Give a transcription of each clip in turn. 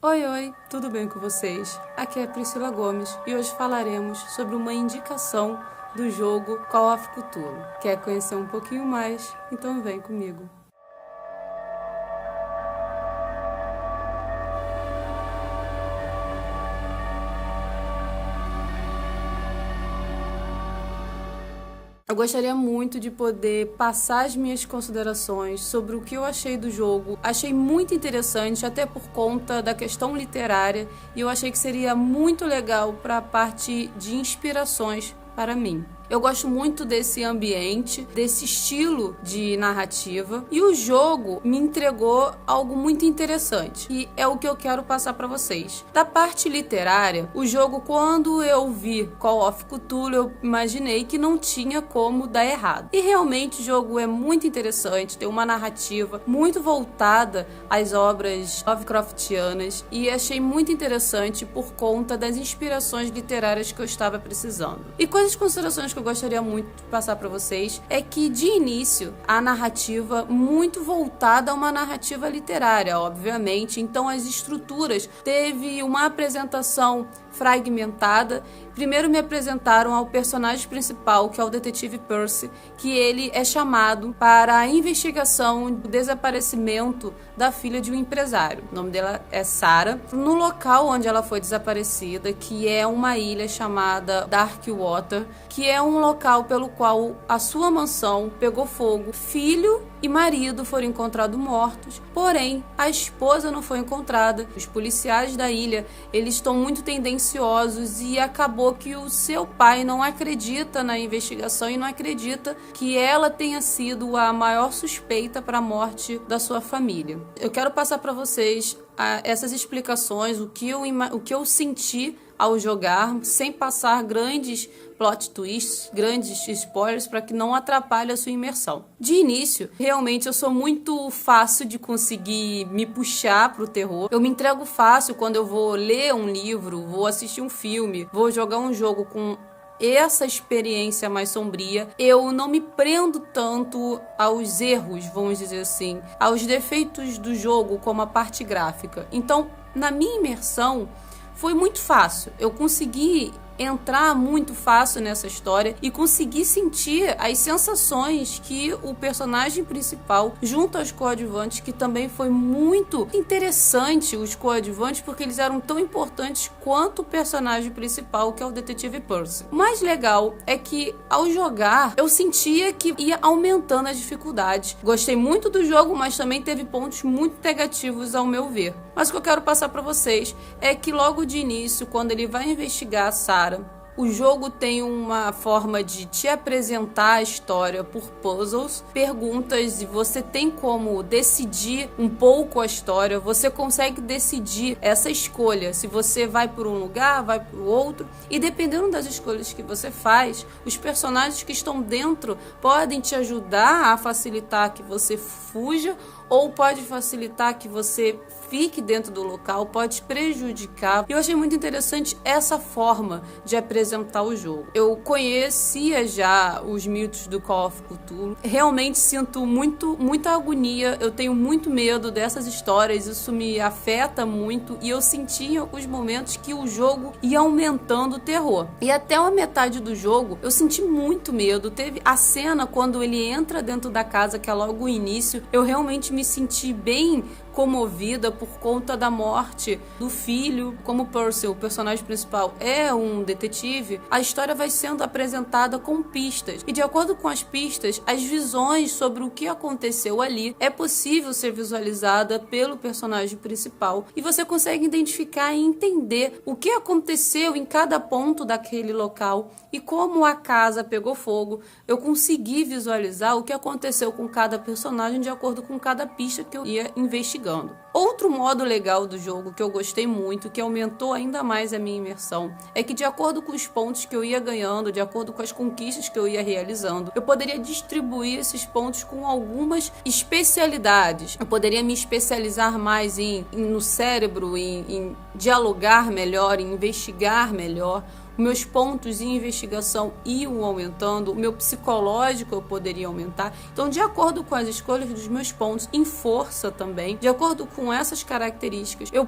Oi, oi, tudo bem com vocês? Aqui é Priscila Gomes e hoje falaremos sobre uma indicação do jogo Call of Cthulhu. Quer conhecer um pouquinho mais? Então vem comigo. Eu gostaria muito de poder passar as minhas considerações sobre o que eu achei do jogo. Achei muito interessante, até por conta da questão literária, e eu achei que seria muito legal para a parte de inspirações para mim. Eu gosto muito desse ambiente, desse estilo de narrativa, e o jogo me entregou algo muito interessante, e é o que eu quero passar para vocês. Da parte literária, o jogo, quando eu vi Call of Cthulhu, eu imaginei que não tinha como dar errado. E realmente o jogo é muito interessante, tem uma narrativa muito voltada às obras Lovecraftianas, e achei muito interessante por conta das inspirações literárias que eu estava precisando. E quais as considerações que eu gostaria muito de passar para vocês é que, de início, a narrativa muito voltada a uma narrativa literária, obviamente. Então, as estruturas teve uma apresentação fragmentada. Primeiro me apresentaram ao personagem principal, que é o detetive Percy, que ele é chamado para a investigação do desaparecimento da filha de um empresário. O nome dela é Sarah. No local onde ela foi desaparecida, que é uma ilha chamada Darkwater, que é um local pelo qual a sua mansão pegou fogo. Filho e marido foram encontrados mortos, porém a esposa não foi encontrada. Os policiais da ilha, eles estão muito tendenciosos e acabou que o seu pai não acredita na investigação e não acredita que ela tenha sido a maior suspeita para a morte da sua família. Eu quero passar para vocês essas explicações, o que eu senti ao jogar, sem passar grandes plot twists, grandes spoilers, para que não atrapalhe a sua imersão. De início, realmente eu sou muito fácil de conseguir me puxar para o terror. Eu me entrego fácil quando eu vou ler um livro, vou assistir um filme, vou jogar um jogo com essa experiência mais sombria. Eu não me prendo tanto aos erros, vamos dizer assim, aos defeitos do jogo, como a parte gráfica. Então, na minha imersão, foi muito fácil. Eu consegui entrar muito fácil nessa história e conseguir sentir as sensações que o personagem principal, junto aos coadjuvantes, que também foi muito interessante os coadjuvantes, porque eles eram tão importantes quanto o personagem principal, que é o detetive Percy. O mais legal é que, ao jogar, eu sentia que ia aumentando as dificuldades. Gostei muito do jogo, mas também teve pontos muito negativos ao meu ver. Mas o que eu quero passar para vocês é que logo de início, quando ele vai investigar a Sarah, o jogo tem uma forma de te apresentar a história por puzzles, perguntas, e você tem como decidir um pouco a história. Você consegue decidir essa escolha, se você vai por um lugar, vai por outro, e dependendo das escolhas que você faz, os personagens que estão dentro podem te ajudar a facilitar que você fuja, ou pode facilitar que você fique dentro do local, pode prejudicar. Eu achei muito interessante essa forma de apresentar o jogo. Eu conhecia já os mitos do Call of Cthulhu. Realmente sinto muita agonia, eu tenho muito medo dessas histórias, isso me afeta muito, e eu senti em alguns momentos que o jogo ia aumentando o terror. E até a metade do jogo, eu senti muito medo. Teve a cena quando ele entra dentro da casa, que é logo o início, eu realmente me senti bem comovida por conta da morte do filho. Como Percy, o personagem principal, é um detetive, a história vai sendo apresentada com pistas, e de acordo com as pistas, as visões sobre o que aconteceu ali é possível ser visualizada pelo personagem principal, e você consegue identificar e entender o que aconteceu em cada ponto daquele local. E como a casa pegou fogo, eu consegui visualizar o que aconteceu com cada personagem de acordo com cada pista que eu ia investigando. Outro modo legal do jogo que eu gostei muito, que aumentou ainda mais a minha imersão, é que, de acordo com os pontos que eu ia ganhando, de acordo com as conquistas que eu ia realizando, eu poderia distribuir esses pontos com algumas especialidades. Eu poderia me especializar mais no cérebro, em dialogar melhor, em investigar melhor. Meus pontos de investigação iam aumentando, o meu psicológico eu poderia aumentar. Então, de acordo com as escolhas dos meus pontos, em força também, de acordo com com essas características, eu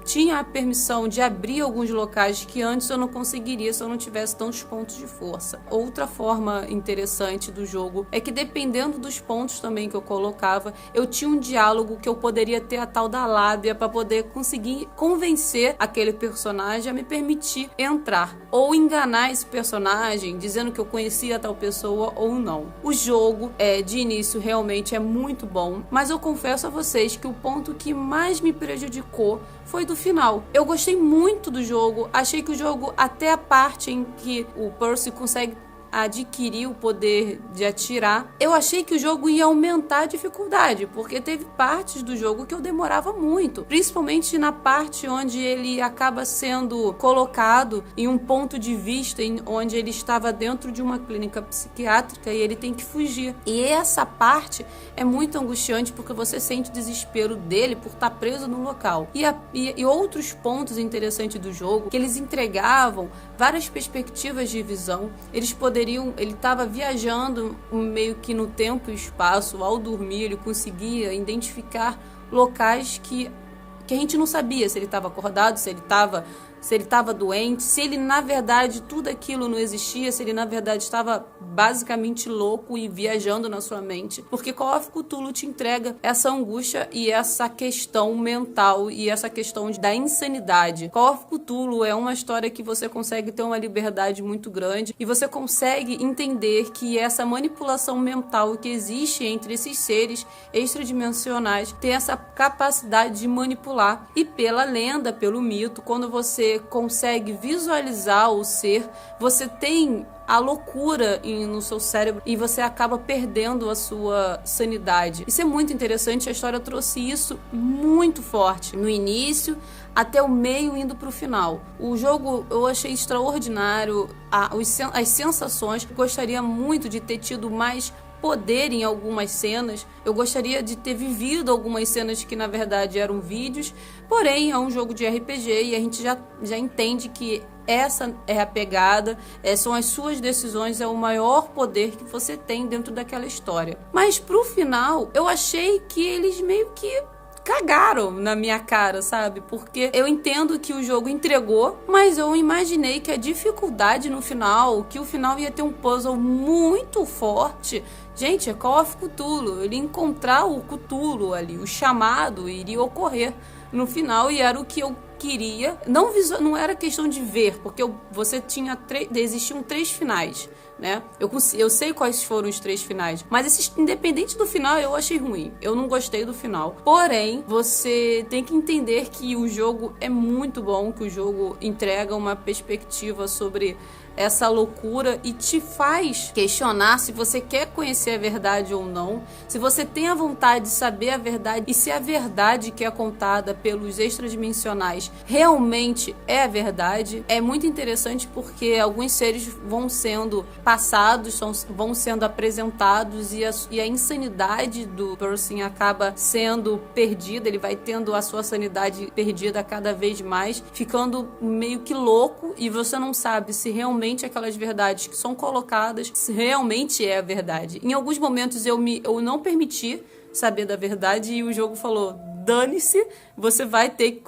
tinha a permissão de abrir alguns locais que antes eu não conseguiria se eu não tivesse tantos pontos de força. Outra forma interessante do jogo é que dependendo dos pontos também que eu colocava, eu tinha um diálogo que eu poderia ter a tal da lábia para poder conseguir convencer aquele personagem a me permitir entrar, ou enganar esse personagem dizendo que eu conhecia tal pessoa ou não. O jogo de início realmente é muito bom, mas eu confesso a vocês que o ponto que mais me prejudicou foi do final. Eu gostei muito do jogo, achei que o jogo, até a parte em que o Percy consegue adquirir o poder de atirar, eu achei que o jogo ia aumentar a dificuldade, porque teve partes do jogo que eu demorava muito, principalmente na parte onde ele acaba sendo colocado em um ponto de vista onde ele estava dentro de uma clínica psiquiátrica e ele tem que fugir. E essa parte é muito angustiante porque você sente o desespero dele por estar preso no local. E outros pontos interessantes do jogo, que eles entregavam várias perspectivas de visão, ele estava viajando meio que no tempo e espaço. Ao dormir, ele conseguia identificar locais que a gente não sabia se ele estava acordado, se ele estava doente, se ele na verdade tudo aquilo não existia, se ele na verdade estava basicamente louco e viajando na sua mente, porque Call of Cthulhu te entrega essa angústia e essa questão mental e essa questão da insanidade. Call of Cthulhu é uma história que você consegue ter uma liberdade muito grande e você consegue entender que essa manipulação mental que existe entre esses seres extradimensionais tem essa capacidade de manipular, e pela lenda, pelo mito, quando você consegue visualizar o ser, você tem a loucura no seu cérebro e você acaba perdendo a sua sanidade. Isso é muito interessante, a história trouxe isso muito forte no início até o meio, indo para o final. O jogo eu achei extraordinário, as sensações. Eu gostaria muito de ter tido mais poder em algumas cenas, eu gostaria de ter vivido algumas cenas que na verdade eram vídeos, porém é um jogo de RPG e a gente já entende que essa é a pegada, são as suas decisões, é o maior poder que você tem dentro daquela história. Mas pro final, eu achei que eles meio que cagaram na minha cara, sabe? Porque eu entendo que o jogo entregou, mas eu imaginei que a dificuldade no final, que o final ia ter um puzzle muito forte. Gente, é Call of Cthulhu, ele encontrar o Cthulhu ali, o chamado iria ocorrer no final e era o que eu queria. Não era questão de ver, porque existiam 3 finais, né? Eu sei quais foram os 3 finais, mas independente do final, eu achei ruim. Eu não gostei do final. Porém, você tem que entender que o jogo é muito bom, que o jogo entrega uma perspectiva sobre essa loucura e te faz questionar se você quer conhecer a verdade ou não, se você tem a vontade de saber a verdade e se a verdade que é contada pelos extradimensionais realmente é a verdade. É muito interessante porque alguns seres vão sendo passados, vão sendo apresentados e a insanidade do Percy acaba sendo perdida, ele vai tendo a sua sanidade perdida cada vez mais, ficando meio que louco e você não sabe se realmente aquelas verdades que são colocadas se realmente é a verdade. Em alguns momentos eu não permiti saber da verdade e o jogo falou: dane-se, você vai ter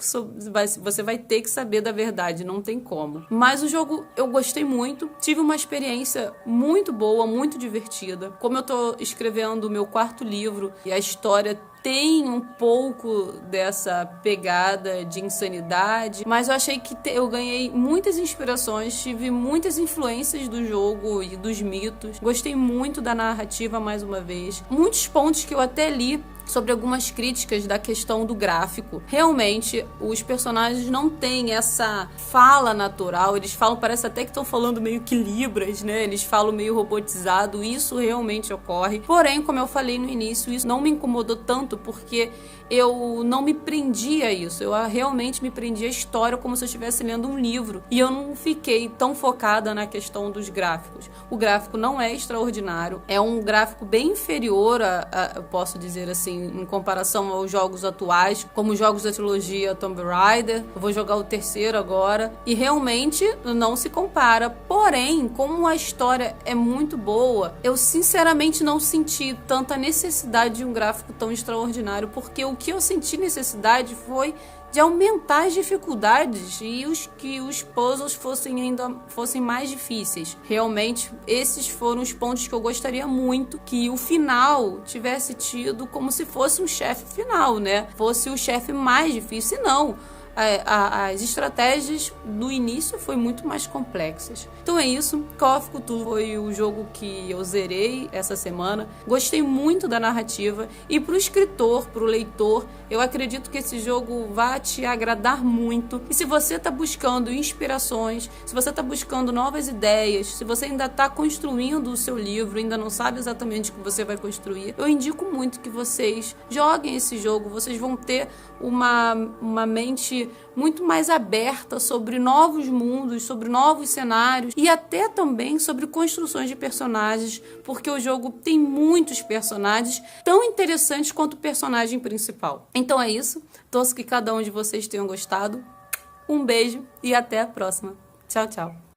que saber da verdade, não tem como. Mas o jogo eu gostei muito, tive uma experiência muito boa, muito divertida. Como eu tô escrevendo o meu 4º livro e a história tem um pouco dessa pegada de insanidade, mas eu achei que eu ganhei muitas inspirações, tive muitas influências do jogo e dos mitos. Gostei muito da narrativa, mais uma vez. Muitos pontos que eu até li sobre algumas críticas da questão do gráfico. Realmente, os personagens não têm essa fala natural, eles falam, parece até que estão falando meio que libras, né? Eles falam meio robotizado, isso realmente ocorre. Porém, como eu falei no início, isso não me incomodou tanto porque eu não me prendi a isso. Eu realmente me prendi à história como se eu estivesse lendo um livro. E eu não fiquei tão focada na questão dos gráficos. O gráfico não é extraordinário, é um gráfico bem inferior eu posso dizer assim, em comparação aos jogos atuais, como os jogos da trilogia Tomb Raider. Eu vou jogar o terceiro agora e realmente não se compara. Porém, como a história é muito boa, eu sinceramente não senti tanta necessidade de um gráfico tão extraordinário, porque o que eu senti necessidade foi de aumentar as dificuldades e que os puzzles fossem mais difíceis. Realmente, esses foram os pontos que eu gostaria muito que o final tivesse tido como se fosse um chefe final, né? Fosse o chefe mais difícil, e não. As estratégias no início foi muito mais complexas. Então é isso, Call of Cthulhu foi o jogo que eu zerei essa semana. Gostei muito da narrativa e pro escritor, pro leitor, eu acredito que esse jogo vai te agradar muito. E se você tá buscando inspirações, se você tá buscando novas ideias, se você ainda tá construindo o seu livro, ainda não sabe exatamente o que você vai construir, eu indico muito que vocês joguem esse jogo. Vocês vão ter uma mente muito mais aberta sobre novos mundos, sobre novos cenários e até também sobre construções de personagens, porque o jogo tem muitos personagens tão interessantes quanto o personagem principal. Então é isso, torço que cada um de vocês tenham gostado. Um beijo e até a próxima. Tchau, tchau.